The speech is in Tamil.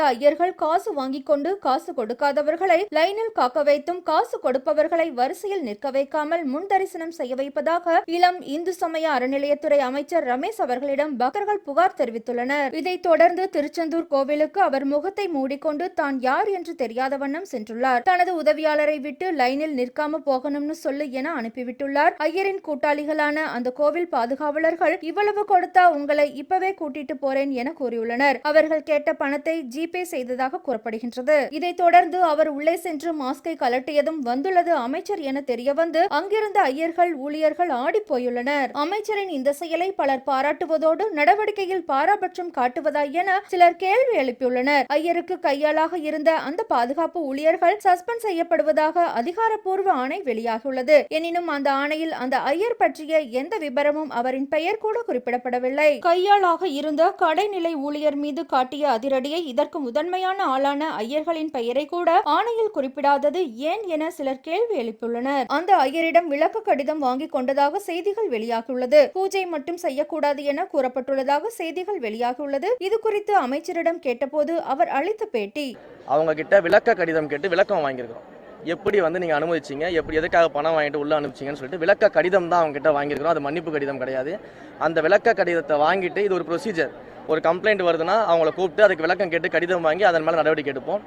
ஐயர்கள் காசு வாங்கிக் கொண்டு காசு கொடுக்காதவர்களை லைனில் காக்க வைத்தும் காசு கொடுப்பவர்களை வரிசையில் நிற்க வைக்காமல் முன் தரிசனம் செய்ய வைப்பதாக இளம் இந்து சமய அறநிலையத்துறை அமைச்சர் ரமேஷ் அவர்களிடம் பக்தர்கள் புகார் தெரிவித்துள்ளனர். இதைத் தொடர்ந்து திருச்செந்தூர் கோவிலுக்கு அவர் முகத்தை மூடிக்கொண்டு தான் யார் என்று தெரியாத வண்ணம் சென்றுள்ளார். தனது உதவியாளரை விட்டு லைனில் நிற்காம போகணும்னு சொல்லு என அனுப்பிவிட்டுள்ளார். ஐயரின் கூட்டாளிகளான அந்த கோவில் பாதுகாவலர்கள் இவ்வளவு கொடுத்தா உங்களை இப்பவே கூட்டிட்டு போறேன் என கூறியுள்ளனர். அவர்கள் கேட்ட பணத்தை ஜிபே செய்ததாக கூறப்படுகின்றது. இதைத் தொடர்ந்து அவர் உள்ளே சென்று மாஸ்கை கலட்டியதும் வந்துள்ளது அமைச்சர் என தெரிய வந்து அங்கிருந்த ஐயர்கள் ஊழியர்கள் ஆடி போயுள்ளனர். அமைச்சரின் இந்த செயலை பலர் பாராட்டுவதோடு நடவடிக்கையில் பாராபட்சம் காட்டுவதா என சிலர் கேள்வி எழுப்பியுள்ளனர். ஐயருக்கு கையாளாக இருந்த அந்த பாதுகாப்பு ஊழியர்கள் சஸ்பெண்ட் செய்யப்படுவதாக அதிகாரப்பூர்வ ஆணை வெளியாகியுள்ளது. எனினும் அந்த ஆணையில் அந்த ஐயர் பற்றிய எந்த விபரமும் அவரின் பெயர் கூட குறிப்பிடப்படவில்லை. கையாளாக இருந்த கடைநிலை ஊழியர் மீது காட்டிய அதிரடியை இதற்கு முதன்மையான ஆளான ஐயர்களின் பெயரை கூட ஆணையில் குறிப்பிடாதது ஏன் என சிலர் கேள்வி எழுப்பியுள்ளனர். அந்த ஐயரிடம் விளக்க கடிதம் வாங்கிக் கொண்டதாக செய்திகள் வெளியாகியுள்ளது. பூஜை மட்டும் செய்யக்கூடாது என கூறப்பட்டுள்ளதாக செய்திகள் வெளியாகியுள்ளது. இது குறித்து அமைச்சரிடம் கேட்டபோது அவர் அளித்த பேட்டி: அவங்க கிட்ட விளக்க கடிதம் கேட்டு விளக்கம் வாங்கியிருக்கிறோம். எப்படி நீங்க அனுமதிச்சீங்க, எப்படி எதுக்காக பணம் வாங்கிட்டு உள்ள அனுப்பிச்சிங்கன்னு சொல்லிட்டு விளக்க கடிதம் தான் அவங்க கிட்ட வாங்கியிருக்கிறோம். அது மன்னிப்பு கடிதம் கிடையாது. அந்த விளக்க கடிதத்தை வாங்கிட்டு இது ஒரு ப்ரொசீஜர். ஒரு கம்ப்ளைண்ட் வருதுன்னா அவங்கள கூப்பிட்டு அதுக்கு விளக்கம் கேட்டு கடிதம் வாங்கி அதன் மேலே நடவடிக்கை எடுப்போம்.